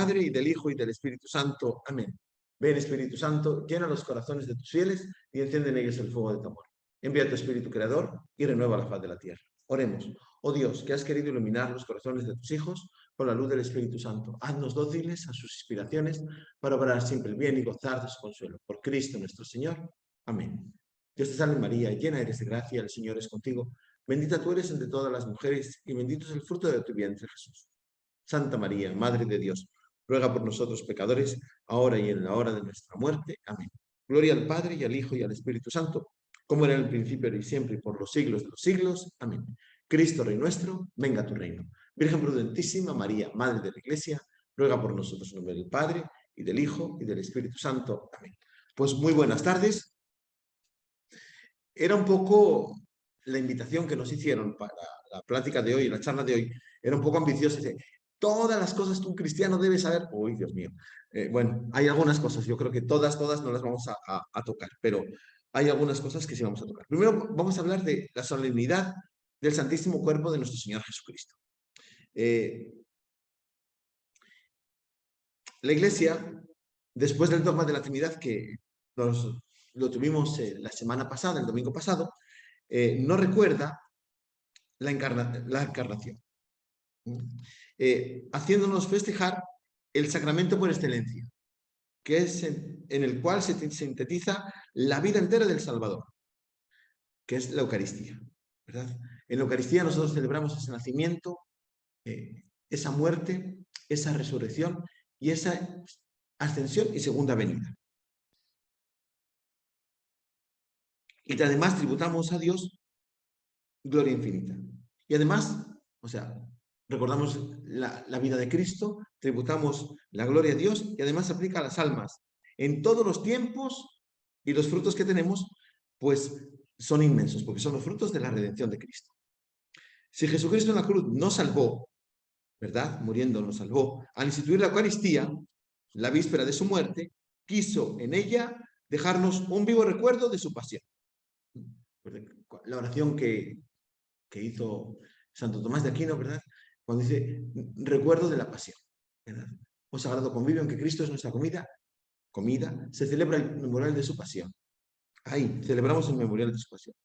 Padre, y del Hijo, y del Espíritu Santo. Amén. Ven, Espíritu Santo, llena los corazones de tus fieles y enciende en ellos el fuego de tu amor. Envía tu Espíritu Creador y renueva la faz de la tierra. Oremos. Oh Dios, que has querido iluminar los corazones de tus hijos con la luz del Espíritu Santo, haznos dóciles a sus inspiraciones para obrar siempre el bien y gozar de su consuelo. Por Cristo nuestro Señor. Amén. Dios te salve María, llena eres de gracia, el Señor es contigo. Bendita tú eres entre todas las mujeres y bendito es el fruto de tu vientre, Jesús. Santa María, Madre de Dios, ruega por nosotros pecadores, ahora y en la hora de nuestra muerte. Amén. Gloria al Padre, y al Hijo, y al Espíritu Santo, como era en el principio, y siempre, y por los siglos de los siglos. Amén. Cristo, Rey nuestro, venga a tu reino. Virgen prudentísima, María, Madre de la Iglesia, ruega por nosotros en nombre del Padre, y del Hijo, y del Espíritu Santo. Amén. Pues muy buenas tardes. Era un poco la invitación que nos hicieron para la plática de hoy, la charla de hoy, era un poco ambiciosa. Todas las cosas que un cristiano debe saber. Uy, Dios mío. Bueno, hay algunas cosas, yo creo que todas no las vamos a tocar, pero hay algunas cosas que sí vamos a tocar. Primero vamos a hablar de la solemnidad del Santísimo Cuerpo de nuestro Señor Jesucristo. La Iglesia, después del dogma de la Trinidad, que lo tuvimos la semana pasada, el domingo pasado, no recuerda la encarnación, haciéndonos festejar el sacramento por excelencia, que es en el cual se sintetiza la vida entera del Salvador, que es la Eucaristía, ¿verdad? En la Eucaristía nosotros celebramos ese nacimiento, esa muerte, esa resurrección y esa ascensión y segunda venida. Y además tributamos a Dios gloria infinita. Y además, o sea, recordamos la vida de Cristo, tributamos la gloria a Dios y además se aplica a las almas. En todos los tiempos y los frutos que tenemos, pues son inmensos, porque son los frutos de la redención de Cristo. Si Jesucristo en la cruz nos salvó, ¿verdad? Muriendo nos salvó, al instituir la Eucaristía, la víspera de su muerte, quiso en ella dejarnos un vivo recuerdo de su pasión. La oración que hizo Santo Tomás de Aquino, ¿verdad? Cuando dice, recuerdo de la pasión, ¿verdad? O sagrado convivio en que Cristo es nuestra comida, se celebra el memorial de su pasión. Ahí, celebramos el memorial de su pasión.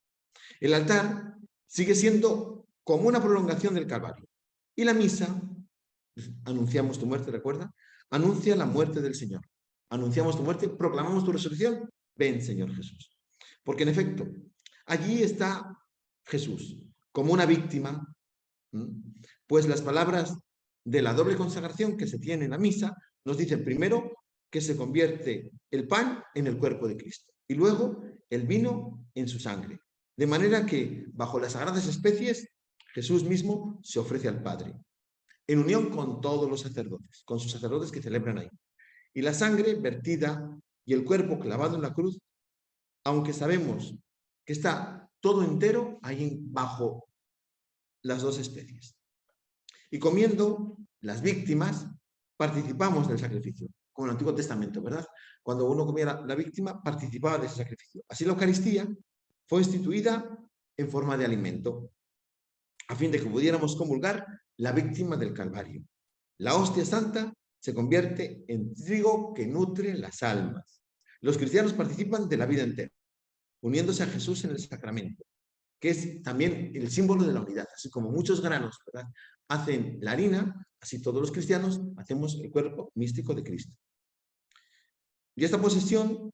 El altar sigue siendo como una prolongación del Calvario. Y la misa, anunciamos tu muerte, ¿recuerda? Anuncia la muerte del Señor. Anunciamos tu muerte, proclamamos tu resurrección. Ven, Señor Jesús. Porque en efecto, allí está Jesús, como una víctima, pues las palabras de la doble consagración que se tiene en la misa nos dicen primero que se convierte el pan en el cuerpo de Cristo y luego el vino en su sangre. De manera que bajo las sagradas especies Jesús mismo se ofrece al Padre, en unión con todos los sacerdotes, con sus sacerdotes que celebran ahí. Y la sangre vertida y el cuerpo clavado en la cruz, aunque sabemos que está todo entero ahí bajo las dos especies. Y comiendo las víctimas, participamos del sacrificio, como en el Antiguo Testamento, ¿verdad? Cuando uno comía la víctima, participaba de ese sacrificio. Así la Eucaristía fue instituida en forma de alimento, a fin de que pudiéramos comulgar la víctima del Calvario. La hostia santa se convierte en trigo que nutre las almas. Los cristianos participan de la vida entera, uniéndose a Jesús en el sacramento, que es también el símbolo de la unidad. Así como muchos granos, ¿verdad?, hacen la harina, así todos los cristianos hacemos el cuerpo místico de Cristo. Y esta posesión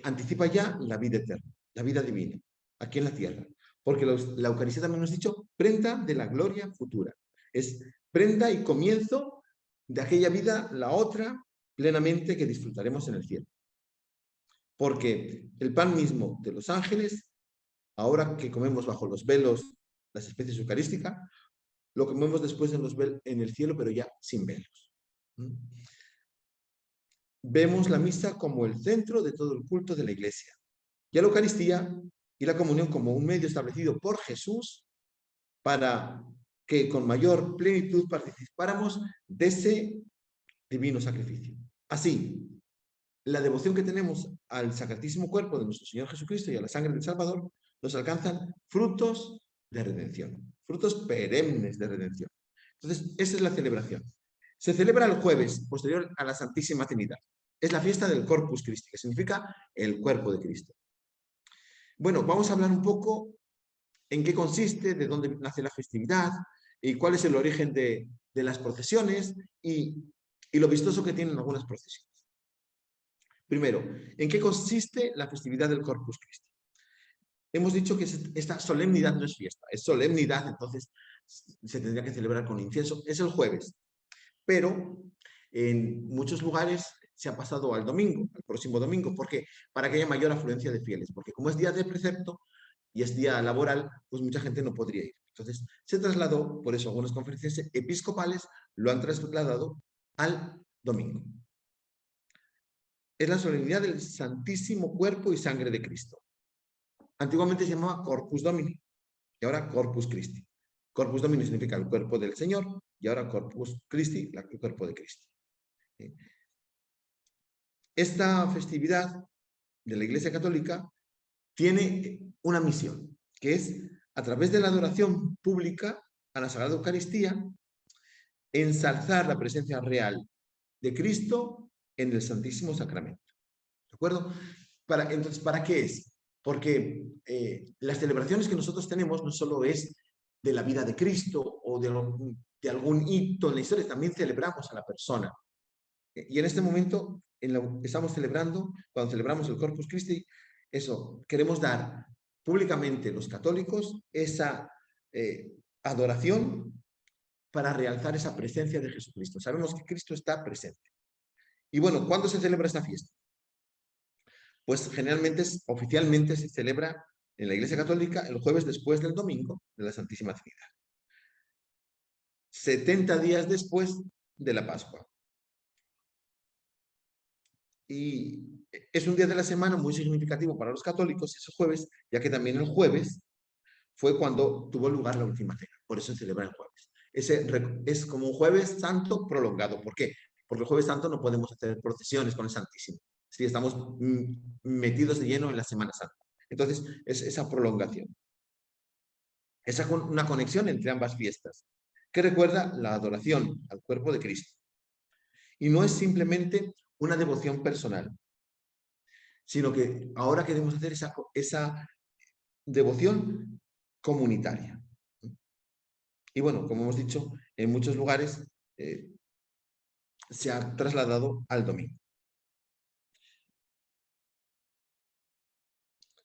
anticipa ya la vida eterna, la vida divina, aquí en la tierra. Porque la Eucaristía también nos ha dicho, prenda de la gloria futura. Es prenda y comienzo de aquella vida, la otra, plenamente que disfrutaremos en el cielo. Porque el pan mismo de los ángeles, ahora que comemos bajo los velos las especies eucarísticas, lo comemos después en el cielo, pero ya sin velos. Vemos la misa como el centro de todo el culto de la Iglesia, y a la Eucaristía y la comunión como un medio establecido por Jesús para que con mayor plenitud participáramos de ese divino sacrificio. Así, la devoción que tenemos al Sacratísimo Cuerpo de nuestro Señor Jesucristo y a la sangre del Salvador nos alcanzan frutos de redención, frutos perennes de redención. Entonces, esa es la celebración. Se celebra el jueves, posterior a la Santísima Trinidad. Es la fiesta del Corpus Christi, que significa el cuerpo de Cristo. Bueno, vamos a hablar un poco en qué consiste, de dónde nace la festividad y cuál es el origen de las procesiones y lo vistoso que tienen algunas procesiones. Primero, ¿en qué consiste la festividad del Corpus Christi? Hemos dicho que esta solemnidad no es fiesta, es solemnidad, entonces se tendría que celebrar con incienso. Es el jueves, pero en muchos lugares se ha pasado al domingo, al próximo domingo. ¿Por qué? Para que haya mayor afluencia de fieles, porque como es día de precepto y es día laboral, pues mucha gente no podría ir. Entonces se trasladó, por eso algunas conferencias episcopales lo han trasladado al domingo. Es la solemnidad del Santísimo Cuerpo y Sangre de Cristo. Antiguamente se llamaba Corpus Domini y ahora Corpus Christi. Corpus Domini significa el cuerpo del Señor y ahora Corpus Christi, el cuerpo de Cristo. Esta festividad de la Iglesia Católica tiene una misión, que es, a través de la adoración pública a la Sagrada Eucaristía, ensalzar la presencia real de Cristo en el Santísimo Sacramento. ¿De acuerdo? Entonces, ¿para qué es? Porque las celebraciones que nosotros tenemos no solo es de la vida de Cristo o de algún hito en la historia, también celebramos a la persona. Y en este momento estamos celebrando, cuando celebramos el Corpus Christi, eso, queremos dar públicamente los católicos esa adoración para realzar esa presencia de Jesucristo. Sabemos que Cristo está presente. Y bueno, ¿cuándo se celebra esta fiesta? Pues generalmente, oficialmente se celebra en la Iglesia Católica el jueves después del domingo de la Santísima Trinidad. 70 días después de la Pascua. Y es un día de la semana muy significativo para los católicos, ese jueves, ya que también el jueves fue cuando tuvo lugar la última cena. Por eso se celebra el jueves. Es como un jueves santo prolongado. ¿Por qué? Porque el jueves santo no podemos hacer procesiones con el Santísimo. Sí, estamos metidos de lleno en la Semana Santa. Entonces, es esa prolongación. Es una conexión entre ambas fiestas, que recuerda la adoración al cuerpo de Cristo. Y no es simplemente una devoción personal, sino que ahora queremos hacer esa devoción comunitaria. Y bueno, como hemos dicho, en muchos lugares se ha trasladado al domingo.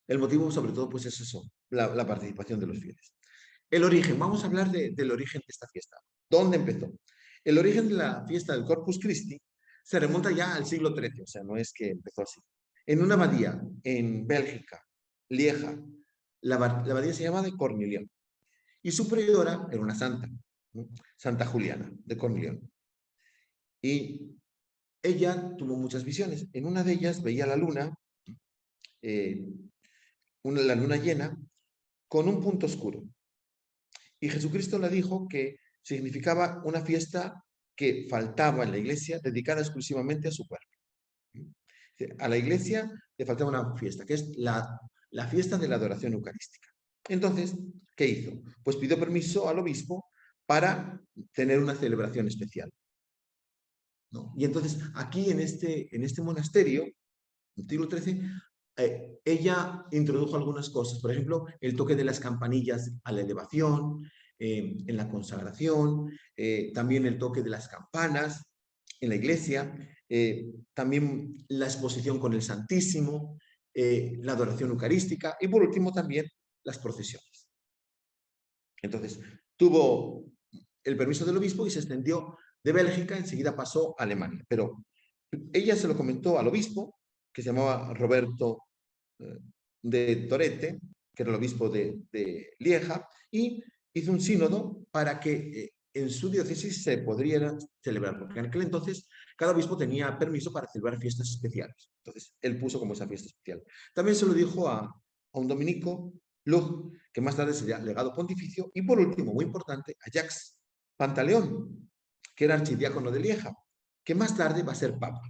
El motivo, sobre todo, pues es eso, la participación de los fieles. El origen, vamos a hablar del origen de esta fiesta. ¿Dónde empezó? El origen de la fiesta del Corpus Christi se remonta ya al siglo XIII, o sea, no es que empezó así. En una abadía en Bélgica, Lieja, la abadía se llamaba de Cornilión, y su priora era una santa, ¿no? Santa Juliana de Cornilión. Y ella tuvo muchas visiones. En una de ellas veía la luna, la luna llena, con un punto oscuro. Y Jesucristo le dijo que significaba una fiesta que faltaba en la iglesia dedicada exclusivamente a su cuerpo. A la iglesia le faltaba una fiesta, que es la fiesta de la adoración eucarística. Entonces, ¿qué hizo? Pues pidió permiso al obispo para tener una celebración especial, ¿no? Y entonces, aquí en este monasterio, en el siglo XIII, ella introdujo algunas cosas, por ejemplo, el toque de las campanillas a la elevación, en la consagración, también el toque de las campanas en la iglesia, también la exposición con el Santísimo, la adoración eucarística y por último también las procesiones. Entonces, tuvo el permiso del obispo y se extendió de Bélgica, enseguida pasó a Alemania, pero ella se lo comentó al obispo, que se llamaba Roberto de Torete, que era el obispo de Lieja, y hizo un sínodo para que en su diócesis se podría celebrar, porque en aquel entonces cada obispo tenía permiso para celebrar fiestas especiales. Entonces, él puso como esa fiesta especial. También se lo dijo a un dominico, Lug, que más tarde sería legado pontificio, y por último, muy importante, a Jacques Pantaleón, que era archidiácono de Lieja, que más tarde va a ser papa,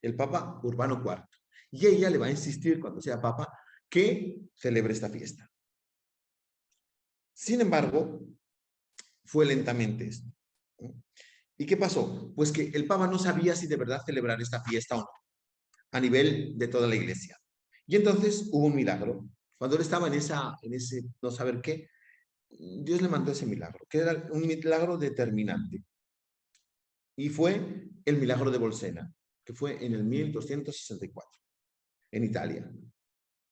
el papa Urbano IV. Y ella le va a insistir, cuando sea papa, que celebre esta fiesta. Sin embargo, fue lentamente esto, ¿no? ¿Y qué pasó? Pues que el Papa no sabía si de verdad celebrar esta fiesta o no, a nivel de toda la iglesia. Y entonces hubo un milagro. Cuando él estaba en ese no saber qué, Dios le mandó ese milagro, que era un milagro determinante. Y fue el milagro de Bolsena, que fue en el 1264, en Italia.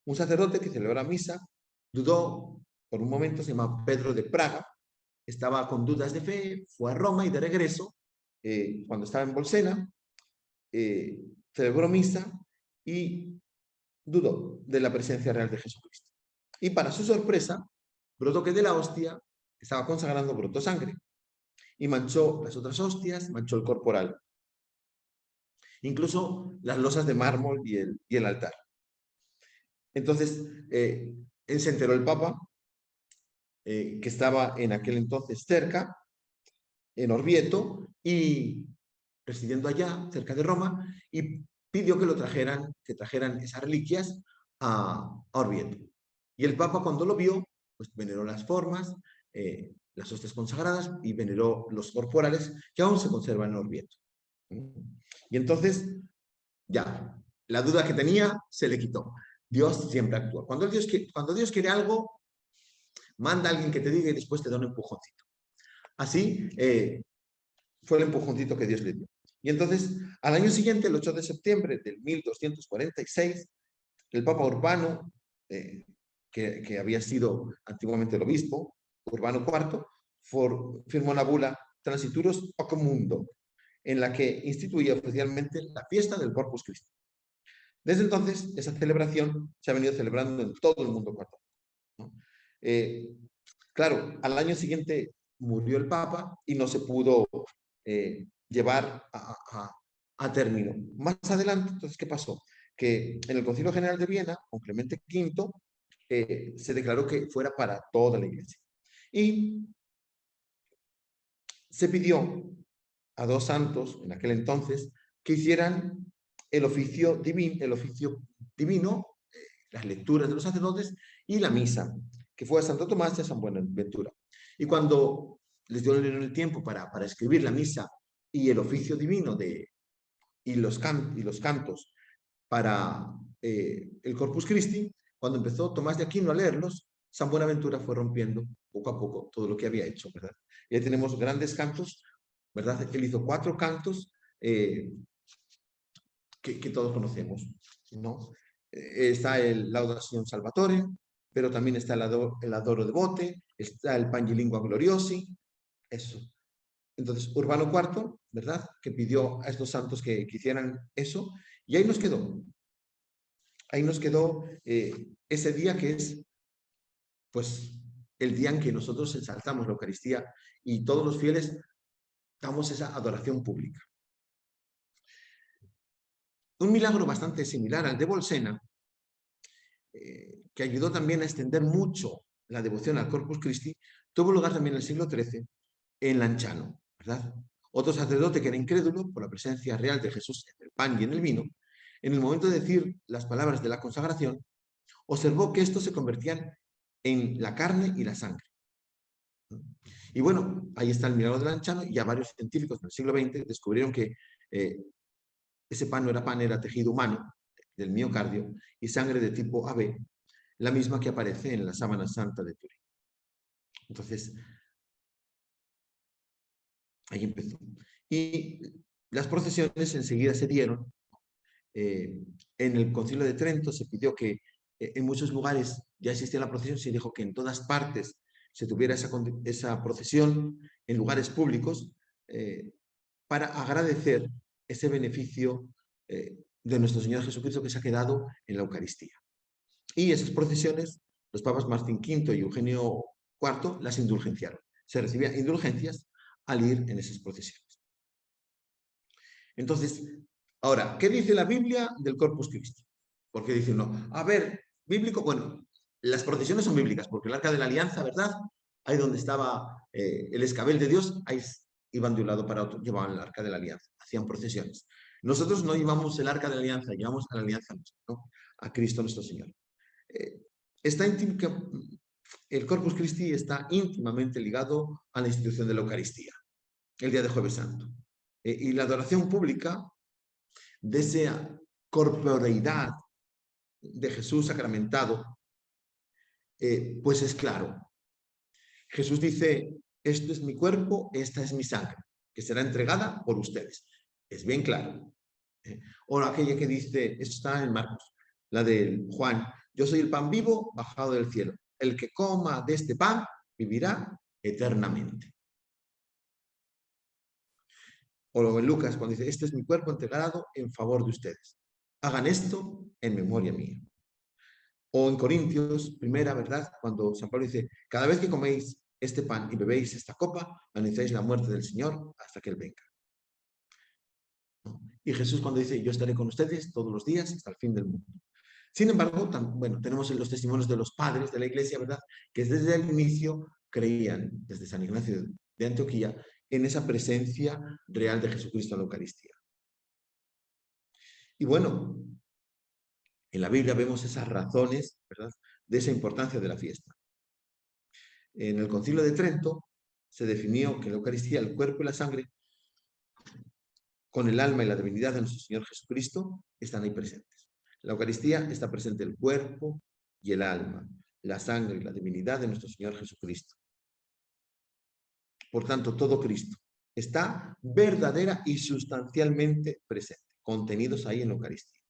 Un sacerdote que celebró misa dudó por un momento, se llama Pedro de Praga, estaba con dudas de fe, fue a Roma y de regreso, cuando estaba en Bolsena, celebró misa y dudó de la presencia real de Jesucristo. Y para su sorpresa, brotó que de la hostia que estaba consagrando brotó sangre y manchó las otras hostias, manchó el corporal, incluso las losas de mármol y el altar. Entonces, se enteró el Papa, que estaba en aquel entonces cerca, en Orvieto, y residiendo allá, cerca de Roma, y pidió que trajeran esas reliquias a Orvieto. Y el Papa, cuando lo vio, pues veneró las formas, las hostias consagradas, y veneró los corporales que aún se conservan en Orvieto. Y entonces, ya, la duda que tenía se le quitó. Dios siempre actúa. Cuando Dios quiere algo, manda a alguien que te diga y después te da un empujoncito. Así fue el empujoncito que Dios le dio. Y entonces, al año siguiente, el 8 de septiembre del 1246, el Papa Urbano, que había sido antiguamente el obispo, Urbano IV, firmó la bula Transituros Ocum Mundo, en la que instituía oficialmente la fiesta del Corpus Christi. Desde entonces, esa celebración se ha venido celebrando en todo el mundo católico, ¿no? Claro, al año siguiente murió el Papa y no se pudo llevar a término. Más adelante, entonces, ¿qué pasó? Que en el Concilio General de Viena, con Clemente V, se declaró que fuera para toda la Iglesia. Y se pidió a dos santos, en aquel entonces, que hicieran el oficio divino, las lecturas de los sacerdotes y la misa, que fue a Santo Tomás y a San Buenaventura. Y cuando les dio el tiempo para escribir la misa y el oficio divino y los cantos para el Corpus Christi, cuando empezó Tomás de Aquino a leerlos, San Buenaventura fue rompiendo poco a poco todo lo que había hecho, ¿verdad? Y ahí tenemos grandes cantos, ¿verdad? Él hizo 4 cantos que todos conocemos, ¿no? Está el Laudación Salvatore, pero también está el Adoro Devote, está el Pange Lingua Gloriosi, eso. Entonces, Urbano IV, ¿verdad? Que pidió a estos santos que hicieran eso, y ahí nos quedó. Ahí nos quedó ese día que es, pues, el día en que nosotros ensalzamos la Eucaristía y todos los fieles damos esa adoración pública. Un milagro bastante similar al de Bolsena, que ayudó también a extender mucho la devoción al Corpus Christi, tuvo lugar también en el siglo XIII en Lanciano, ¿verdad? Otro sacerdote que era incrédulo por la presencia real de Jesús en el pan y en el vino, en el momento de decir las palabras de la consagración, observó que estos se convertían en la carne y la sangre. Y bueno, ahí está el milagro de Lanciano, y ya varios científicos del siglo XX descubrieron que ese pan no era pan, era tejido humano del miocardio y sangre de tipo AB, la misma que aparece en la sábana santa de Turín. Entonces, ahí empezó. Y las procesiones enseguida se dieron. En el Concilio de Trento se pidió que en muchos lugares ya existía la procesión, se dijo que en todas partes se tuviera esa procesión en lugares públicos para agradecer ese beneficio de nuestro Señor Jesucristo que se ha quedado en la Eucaristía. Y esas procesiones, los papas Martín V y Eugenio IV las indulgenciaron. Se recibían indulgencias al ir en esas procesiones. Entonces, ahora, ¿qué dice la Biblia del Corpus Christi? Porque dice uno, a ver, bíblico, bueno, las procesiones son bíblicas, porque el Arca de la Alianza, ¿verdad? Ahí donde estaba el escabel de Dios, ahí iban de un lado para otro, llevaban el Arca de la Alianza, hacían procesiones. Nosotros no llevamos el Arca de la Alianza, llevamos a la Alianza, ¿no? A Cristo nuestro Señor. El Corpus Christi está íntimamente ligado a la institución de la Eucaristía. el día de Jueves Santo. Y la adoración pública de esa corporeidad de Jesús sacramentado, pues es claro. Jesús dice, esto es mi cuerpo, esta es mi sangre, que será entregada por ustedes. Es bien claro. O aquella que dice, esto está en Marcos, la de Juan, yo soy el pan vivo bajado del cielo. El que coma de este pan vivirá eternamente. O lo en Lucas, cuando dice, este es mi cuerpo entregado en favor de ustedes. Hagan esto en memoria mía. O en Corintios, primera, ¿verdad? Cuando San Pablo dice, cada vez que coméis este pan y bebéis esta copa, anunciáis la muerte del Señor hasta que Él venga. Y Jesús cuando dice, yo estaré con ustedes todos los días hasta el fin del mundo. Sin embargo, bueno, tenemos los testimonios de los padres de la iglesia, ¿verdad? Que desde el inicio creían, desde San Ignacio de Antioquía, en esa presencia real de Jesucristo en la Eucaristía. Y bueno, en la Biblia vemos esas razones, ¿verdad?, de esa importancia de la fiesta. En el Concilio de Trento se definió que la Eucaristía, el cuerpo y la sangre, con el alma y la divinidad de nuestro Señor Jesucristo, están ahí presentes. En la Eucaristía está presente el cuerpo y el alma, la sangre y la divinidad de nuestro Señor Jesucristo. Por tanto, todo Cristo está verdadera y sustancialmente presente, contenidos ahí en la Eucaristía.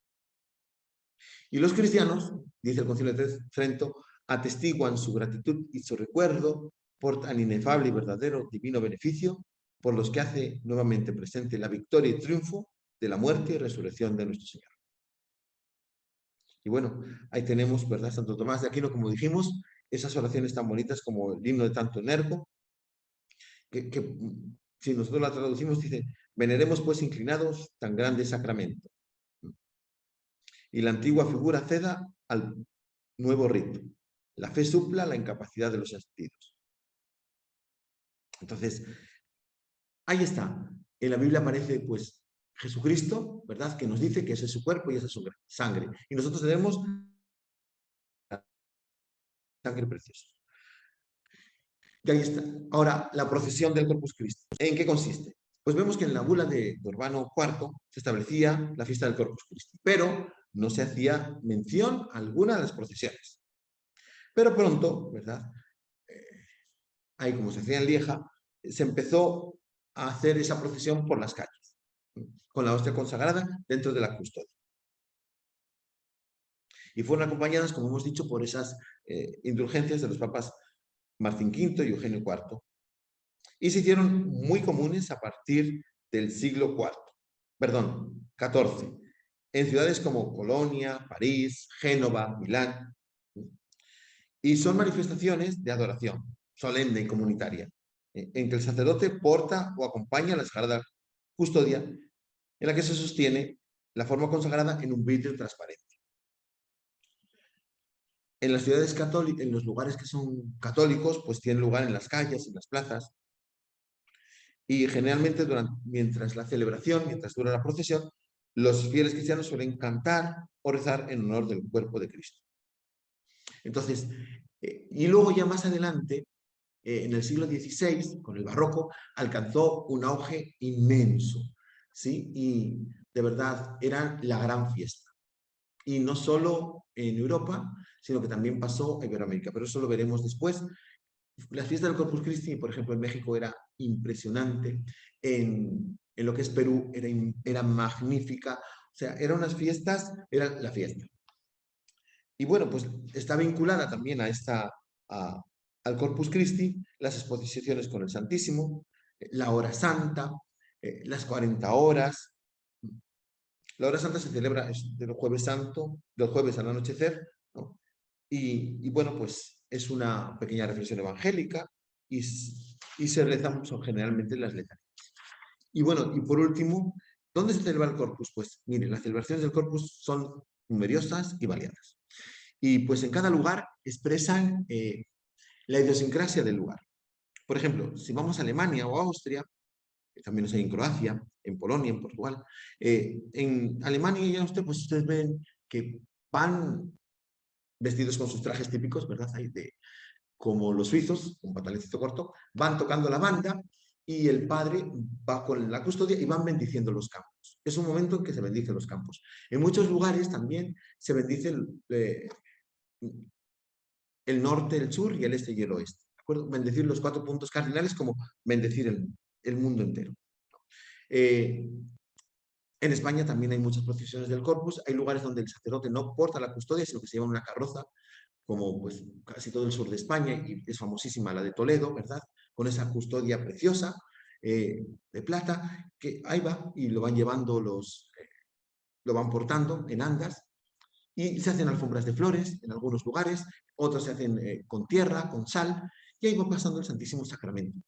Y los cristianos, dice el Concilio de Trento, atestiguan su gratitud y su recuerdo por tan inefable y verdadero divino beneficio, por los que hace nuevamente presente la victoria y triunfo de la muerte y resurrección de nuestro Señor. Y bueno, ahí tenemos, ¿verdad?, Santo Tomás de Aquino, como dijimos, esas oraciones tan bonitas como el himno de Tanto Nervo, que si nosotros la traducimos, dice, veneremos pues inclinados tan grande sacramento. Y la antigua figura ceda al nuevo rito. La fe supla la incapacidad de los sentidos. Entonces, ahí está. En la Biblia aparece, pues, Jesucristo, ¿verdad?, que nos dice que ese es su cuerpo y esa es su sangre. Y nosotros tenemos sangre preciosa. Y ahí está. Ahora, la procesión del Corpus Christi. ¿En qué consiste? Pues vemos que en la bula de Urbano IV se establecía la fiesta del Corpus Christi, pero no se hacía mención alguna de las procesiones. Pero pronto, ¿verdad?, ahí como se hacía en Lieja, se empezó a hacer esa procesión por las calles, con la hostia consagrada dentro de la custodia. Y fueron acompañadas, como hemos dicho, por esas indulgencias de los papas Martín V y Eugenio IV. Y se hicieron muy comunes a partir del siglo XIV, en ciudades como Colonia, París, Génova, Milán. Y son manifestaciones de adoración solemne y comunitaria, en que el sacerdote porta o acompaña la sagrada custodia, en la que se sostiene la forma consagrada en un vidrio transparente. En las ciudades católicas, en los lugares que son católicos, pues tienen lugar en las calles, en las plazas, y generalmente mientras la celebración, mientras dura la procesión, los fieles cristianos suelen cantar o rezar en honor del cuerpo de Cristo. Entonces, y luego ya más adelante, en el siglo XVI, con el barroco, alcanzó un auge inmenso, ¿sí? Y de verdad era la gran fiesta. Y no solo en Europa, sino que también pasó a Iberoamérica, pero eso lo veremos después. La fiesta del Corpus Christi, por ejemplo, en México era impresionante, en lo que es Perú era magnífica, o sea, eran unas fiestas, era la fiesta. Y bueno, pues está vinculada también al Corpus Christi, las exposiciones con el Santísimo, la hora santa, las 40 horas. La hora santa se celebra del Jueves Santo, del jueves al anochecer, ¿no? Y bueno, pues es una pequeña reflexión evangélica y se rezan generalmente las letanías. Y bueno, y por último, ¿dónde se celebra el Corpus? Pues miren, las celebraciones del Corpus son numerosas y variadas. Y pues en cada lugar expresan la idiosincrasia del lugar. Por ejemplo, si vamos a Alemania o a Austria, también los hay en Croacia, en Polonia, en Portugal, en Alemania y Austria, pues ustedes ven que van vestidos con sus trajes típicos, ¿verdad? Como los suizos, un pantaloncito corto, van tocando la banda y el padre va con la custodia y van bendiciendo los campos. Es un momento en que se bendicen los campos. En muchos lugares también se bendice el norte, el sur y el este y el oeste. ¿De acuerdo? Bendecir los 4 puntos cardinales como bendecir el mundo entero. Eh, en España también hay muchas procesiones del Corpus. Hay lugares donde el sacerdote no porta la custodia, sino que se lleva una carroza, como pues casi todo el sur de España, y es famosísima la de Toledo, ¿verdad? Con esa custodia preciosa de plata, que ahí va y lo van llevando lo van portando en andas, y se hacen alfombras de flores en algunos lugares, otros se hacen con tierra, con sal, y ahí va pasando el Santísimo Sacramento.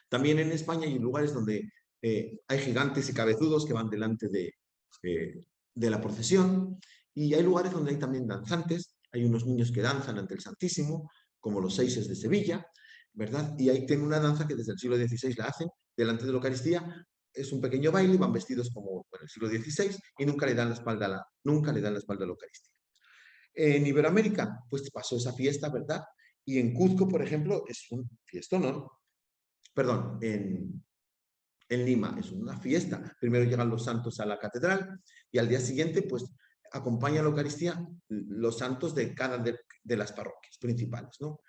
También en España hay lugares donde hay gigantes y cabezudos que van delante de la procesión, y hay lugares donde hay también danzantes, hay unos niños que danzan ante el Santísimo, como los seises de Sevilla, ¿verdad? Y ahí tienen una danza que desde el siglo XVI la hacen delante de la Eucaristía. Es un pequeño baile, van vestidos como en el siglo XVI y nunca le dan la espalda nunca le dan la espalda a la Eucaristía. En Iberoamérica, pues pasó esa fiesta, ¿verdad? Y en Cuzco, por ejemplo, es un fiestón, ¿no? Perdón, en Lima es una fiesta. Primero llegan los santos a la catedral y al día siguiente, pues, acompaña a la Eucaristía los santos de cada de las parroquias principales, ¿no?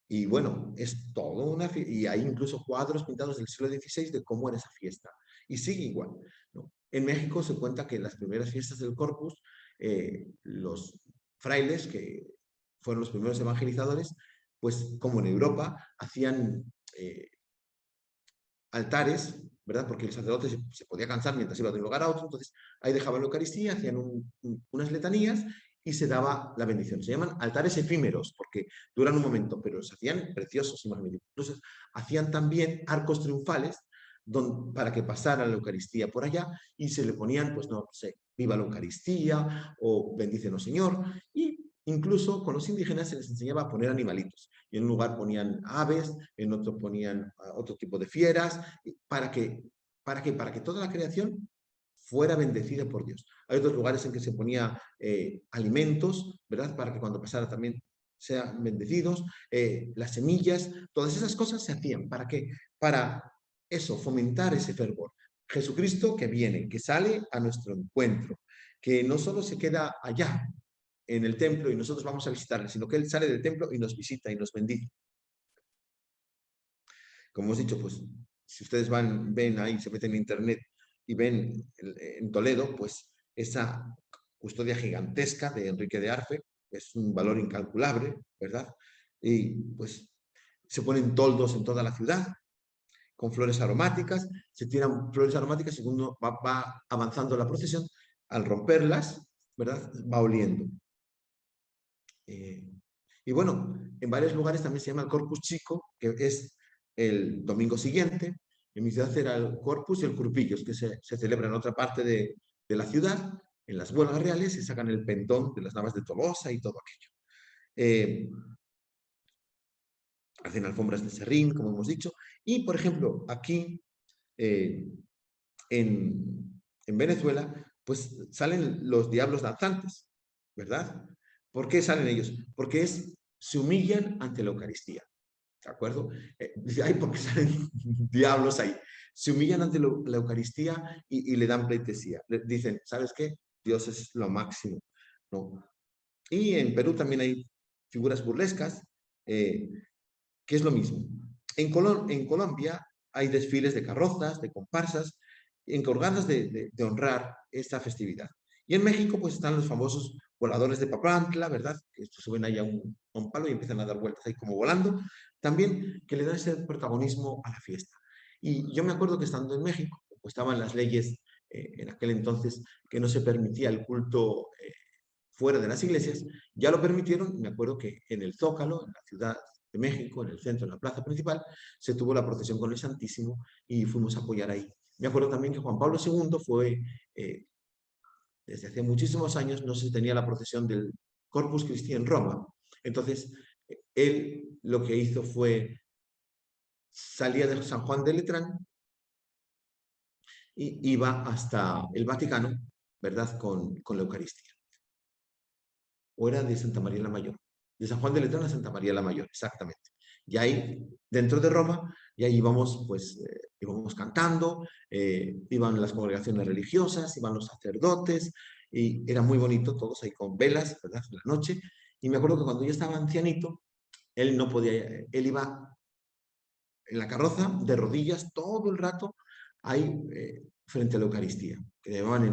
Y bueno, es todo una fiesta. Y hay incluso cuadros pintados del siglo XVI de cómo era esa fiesta. Y sigue igual, ¿no? En México se cuenta que en las primeras fiestas del Corpus, los frailes, que fueron los primeros evangelizadores, pues como en Europa, hacían altares, ¿verdad? Porque el sacerdote se podía cansar mientras iba de un lugar a otro, entonces ahí dejaban la Eucaristía, hacían unas letanías y se daba la bendición. Se llaman altares efímeros porque duran un momento, pero los hacían preciosos y magníficos. Entonces, hacían también arcos triunfales para que pasara la Eucaristía por allá y se le ponían, pues no sé, viva la Eucaristía o bendícenos Señor, y incluso con los indígenas se les enseñaba a poner animalitos. Y en un lugar ponían aves, en otro ponían otro tipo de fieras, para que toda la creación fuera bendecida por Dios. Hay otros lugares en que se ponía alimentos, ¿verdad? Para que cuando pasara también sean bendecidos, las semillas, todas esas cosas se hacían. ¿Para qué? Para eso, fomentar ese fervor. Jesucristo que viene, que sale a nuestro encuentro, que no solo se queda allá en el templo y nosotros vamos a visitarle, sino que Él sale del templo y nos visita y nos bendice. Como hemos dicho, pues si ustedes ven ahí, se meten en internet y ven en Toledo, pues esa custodia gigantesca de Enrique de Arfe es un valor incalculable, ¿verdad? Y pues se ponen toldos en toda la ciudad con flores aromáticas, se tiran flores aromáticas y uno va avanzando la procesión, al romperlas, ¿verdad? Va oliendo. Y bueno, en varios lugares también se llama el Corpus Chico, que es el domingo siguiente. En mi ciudad era el Corpus y el Curpillos, que se celebra en otra parte de la ciudad, en las huelgas reales, y sacan el pentón de las navas de Tolosa y todo aquello. Hacen alfombras de serrín, como hemos dicho. Y, por ejemplo, aquí eh, en Venezuela, pues salen los diablos danzantes, ¿verdad? ¿Por qué salen ellos? Porque se humillan ante la Eucaristía, ¿de acuerdo? Dice, ay, ¿por qué salen diablos ahí? Se humillan ante la Eucaristía y le dan pleitesía. Le dicen, ¿sabes qué? Dios es lo máximo, ¿no? Y en Perú también hay figuras burlescas, que es lo mismo. En Colombia hay desfiles de carrozas, de comparsas, encargadas de honrar esta festividad. Y en México, pues están los famosos voladores de Papantla, ¿verdad? Que suben ahí a un palo y empiezan a dar vueltas ahí como volando. También que le dan ese protagonismo a la fiesta. Y yo me acuerdo que estando en México, pues estaban las leyes en aquel entonces que no se permitía el culto fuera de las iglesias, ya lo permitieron. Me acuerdo que en el Zócalo, en la ciudad de México, en el centro, en la plaza principal, se tuvo la procesión con el Santísimo y fuimos a apoyar ahí. Me acuerdo también que Juan Pablo II fue, desde hace muchísimos años, no se tenía la procesión del Corpus Christi en Roma. Entonces, él lo que hizo fue, salía de San Juan de Letrán y iba hasta el Vaticano, ¿verdad? Con la Eucaristía. O era de Santa María la Mayor. De San Juan de Letrán a Santa María la Mayor, exactamente. Y ahí, dentro de Roma, Y ahí íbamos, pues, íbamos cantando, iban las congregaciones religiosas, iban los sacerdotes, y era muy bonito, todos ahí con velas, ¿verdad?, en la noche. Y me acuerdo que cuando yo estaba ancianito, él no podía, él iba en la carroza, de rodillas, todo el rato, ahí frente a la Eucaristía, que llevaban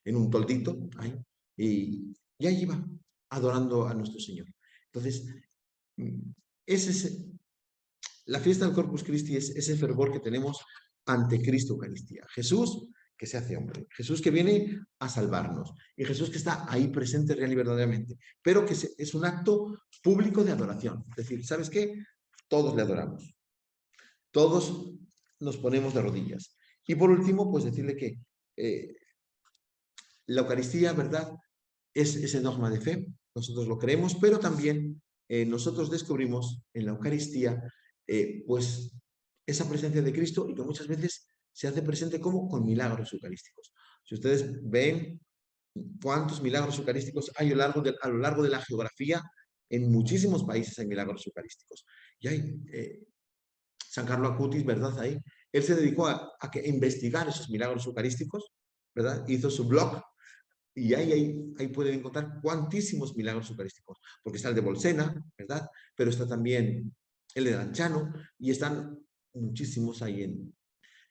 en un toldito, ahí, y ahí iba, adorando a nuestro Señor. Entonces, mm, es ese, la fiesta del Corpus Christi es ese fervor que tenemos ante Cristo Eucaristía. Jesús que se hace hombre, Jesús que viene a salvarnos, y Jesús que está ahí presente real y verdaderamente, pero que es un acto público de adoración. Es decir, ¿sabes qué? Todos le adoramos, todos nos ponemos de rodillas. Y por último, pues decirle que eh, la Eucaristía, ¿verdad?, es ese dogma de fe, nosotros lo creemos, pero también nosotros descubrimos en la Eucaristía, pues, esa presencia de Cristo, y que muchas veces se hace presente como con milagros eucarísticos. Si ustedes ven cuántos milagros eucarísticos hay a lo largo de la geografía, en muchísimos países hay milagros eucarísticos. Y hay San Carlo Acutis, ¿verdad? Ahí, él se dedicó a investigar esos milagros eucarísticos, ¿verdad? Hizo su blog, y ahí pueden encontrar cuantísimos milagros eucarísticos, porque está el de Bolsena, ¿verdad? Pero está también el de Lanciano, y están muchísimos ahí en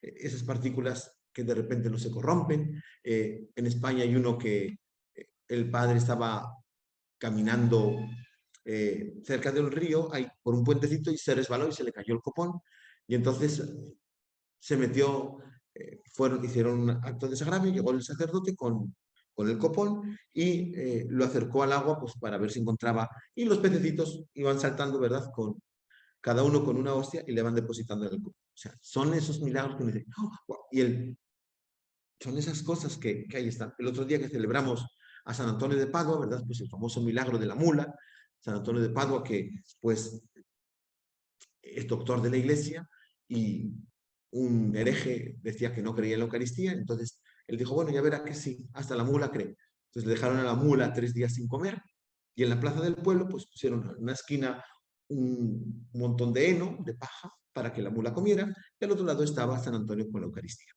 esas partículas que de repente no se corrompen. En España hay uno que el padre estaba caminando cerca del río, ahí, por un puentecito, y se resbaló y se le cayó el copón, y entonces se metió, hicieron un acto de desagravio, llegó el sacerdote con el copón y lo acercó al agua, pues, para ver si encontraba, y los pececitos iban saltando, ¿verdad?, cada uno con una hostia, y le van depositando en el copón. O sea, son esos milagros que uno dice, oh, wow. Son esas cosas que ahí están. El otro día que celebramos a San Antonio de Padua, ¿verdad?, pues el famoso milagro de la mula, San Antonio de Padua, que pues es doctor de la iglesia, y un hereje decía que no creía en la Eucaristía. Entonces él dijo, bueno, ya verá que sí, hasta la mula cree. Entonces le dejaron a la mula 3 días sin comer, y en la plaza del pueblo pues pusieron en una esquina un montón de heno, de paja, para que la mula comiera, y al otro lado estaba San Antonio con la Eucaristía,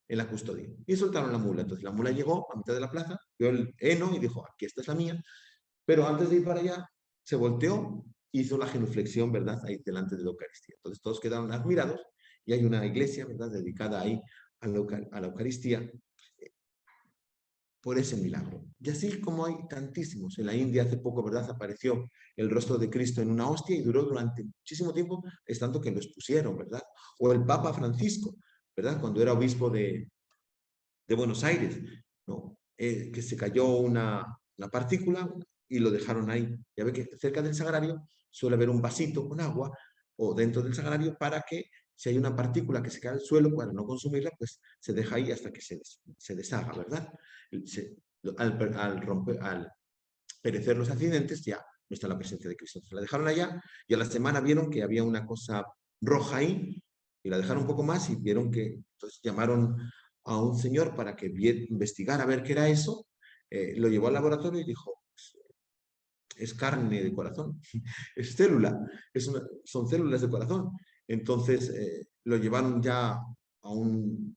en la custodia. Y soltaron la mula. Entonces la mula llegó a mitad de la plaza, vio el heno y dijo, aquí esta es la mía. Pero antes de ir para allá, se volteó, hizo la genuflexión, ¿verdad?, ahí delante de la Eucaristía. Entonces todos quedaron admirados, y hay una iglesia, ¿verdad?, dedicada ahí a la Eucaristía, por ese milagro. Y así como hay tantísimos. En la India hace poco, ¿verdad?, apareció el rostro de Cristo en una hostia, y duró durante muchísimo tiempo, es tanto que lo expusieron, ¿verdad? O el Papa Francisco, ¿verdad?, cuando era obispo de Buenos Aires, ¿no? Que se cayó una partícula y lo dejaron ahí. Ya ve que cerca del sagrario suele haber un vasito con agua, o dentro del sagrario, para que si hay una partícula que se cae al suelo, para no consumirla, pues se deja ahí hasta que se deshaga, ¿verdad? Se, al perecer los accidentes, ya no está la presencia de Cristo. Se la dejaron allá, y a la semana vieron que había una cosa roja ahí, y la dejaron un poco más, y vieron que, entonces llamaron a un señor para que investigara a ver qué era eso. Lo llevó al laboratorio y dijo, pues, es carne de corazón, es célula, son células de corazón. Entonces lo llevaron ya a un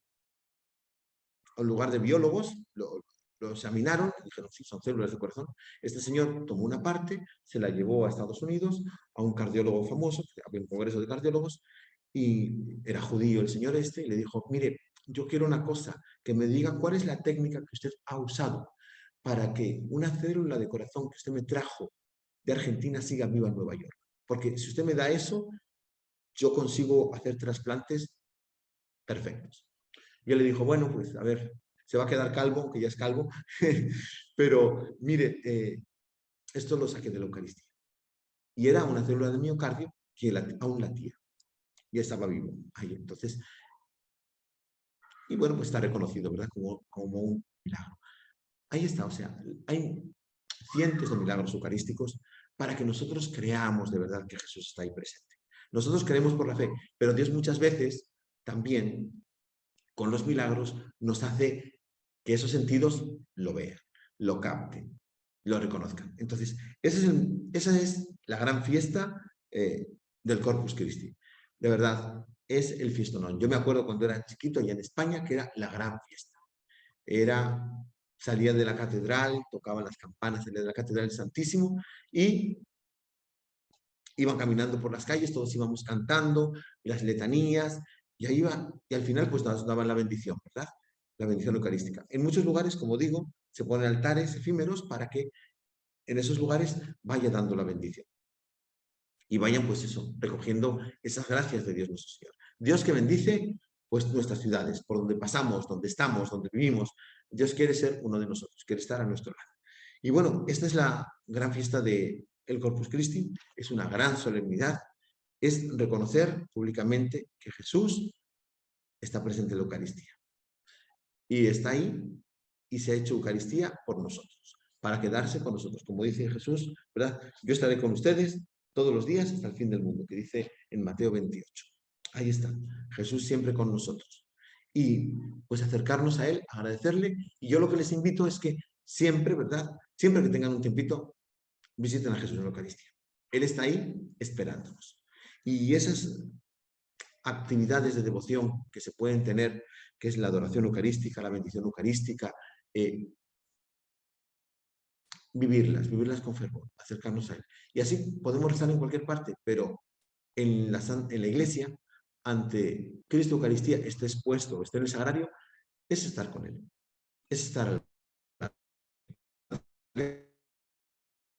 lugar de biólogos, lo examinaron, y dijeron, sí, son células de corazón. Este señor tomó una parte, se la llevó a Estados Unidos, a un cardiólogo famoso, había un congreso de cardiólogos, y era judío el señor este, y le dijo, mire, yo quiero una cosa, que me diga cuál es la técnica que usted ha usado para que una célula de corazón que usted me trajo de Argentina siga viva en Nueva York. Porque si usted me da eso, yo consigo hacer trasplantes perfectos. Y él le dijo, bueno, pues a ver, se va a quedar calvo, que ya es calvo, pero mire, esto lo saqué de la Eucaristía. Y era una célula de miocardio que aún latía, y estaba vivo ahí. Entonces, y bueno, pues está reconocido, ¿verdad?, como un milagro. Ahí está, o sea, hay cientos de milagros eucarísticos para que nosotros creamos de verdad que Jesús está ahí presente. Nosotros creemos por la fe, pero Dios muchas veces también con los milagros nos hace que esos sentidos lo vean, lo capten, lo reconozcan. Entonces, esa es la gran fiesta del Corpus Christi. de verdad, es el fiestonón. Yo me acuerdo cuando era chiquito y en España que era la gran fiesta. Era, salía de la catedral, tocaban las campanas de la catedral del Santísimo y iban caminando por las calles, todos íbamos cantando las letanías y ahí iba, y al final pues nos daban la bendición, ¿verdad? La bendición eucarística. En muchos lugares, como digo, se ponen altares efímeros para que en esos lugares vaya dando la bendición y vayan pues eso, recogiendo esas gracias de Dios nuestro Señor. Dios que bendice pues nuestras ciudades, por donde pasamos, donde estamos, donde vivimos. Dios quiere ser uno de nosotros, quiere estar a nuestro lado. Y bueno, esta es la gran fiesta del Corpus Christi, es una gran solemnidad, es reconocer públicamente que Jesús está presente en la Eucaristía. Y está ahí y se ha hecho Eucaristía por nosotros, para quedarse con nosotros. Como dice Jesús, ¿verdad? Yo estaré con ustedes todos los días hasta el fin del mundo, que dice en Mateo 28. Ahí está, Jesús siempre con nosotros. Y pues acercarnos a Él, agradecerle. Y yo lo que les invito es que siempre, ¿verdad? Siempre que tengan un tiempito, visiten a Jesús en la Eucaristía. Él está ahí esperándonos. Y esas actividades de devoción que se pueden tener, que es la adoración eucarística, la bendición eucarística, vivirlas con fervor, acercarnos a Él. Y así podemos rezar en cualquier parte, pero en la iglesia, ante Cristo Eucaristía, esté expuesto, esté en el sagrario, es estar con Él, es estar.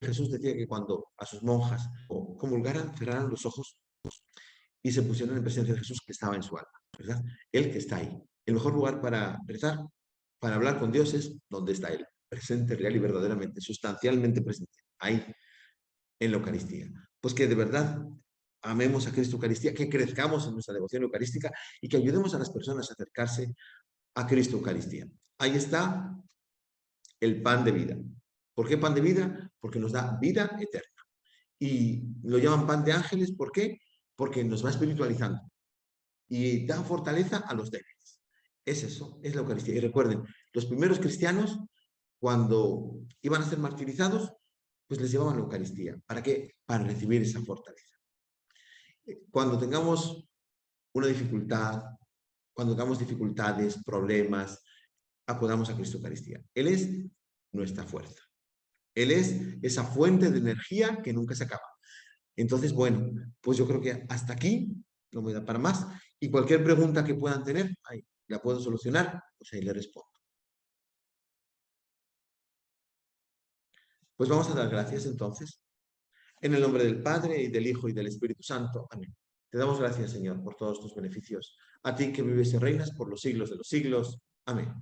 Jesús decía que cuando a sus monjas comulgaran, cerraran los ojos y se pusieron en presencia de Jesús que estaba en su alma, ¿verdad? Él que está ahí. El mejor lugar para rezar, para hablar con Dios es donde está Él, presente, real y verdaderamente, sustancialmente presente, ahí, en la Eucaristía. Pues que de verdad amemos a Cristo Eucaristía, que crezcamos en nuestra devoción eucarística y que ayudemos a las personas a acercarse a Cristo Eucaristía. Ahí está el pan de vida. ¿Por qué pan de vida? Porque nos da vida eterna. Y lo llaman pan de ángeles, ¿por qué? Porque nos va espiritualizando y da fortaleza a los débiles. Es eso, es la Eucaristía. Y recuerden, los primeros cristianos, cuando iban a ser martirizados, pues les llevaban la Eucaristía. ¿Para qué? Para recibir esa fortaleza. Cuando tengamos una dificultad, cuando tengamos dificultades, problemas, acudamos a Cristo Eucaristía. Él es nuestra fuerza. Él es esa fuente de energía que nunca se acaba. Entonces, bueno, pues yo creo que hasta aquí no me da para más. Y cualquier pregunta que puedan tener, ahí la puedo solucionar, pues ahí le respondo. Pues vamos a dar gracias entonces. En el nombre del Padre, y del Hijo, y del Espíritu Santo. Amén. Te damos gracias, Señor, por todos tus beneficios. A ti que vives y reinas por los siglos de los siglos. Amén.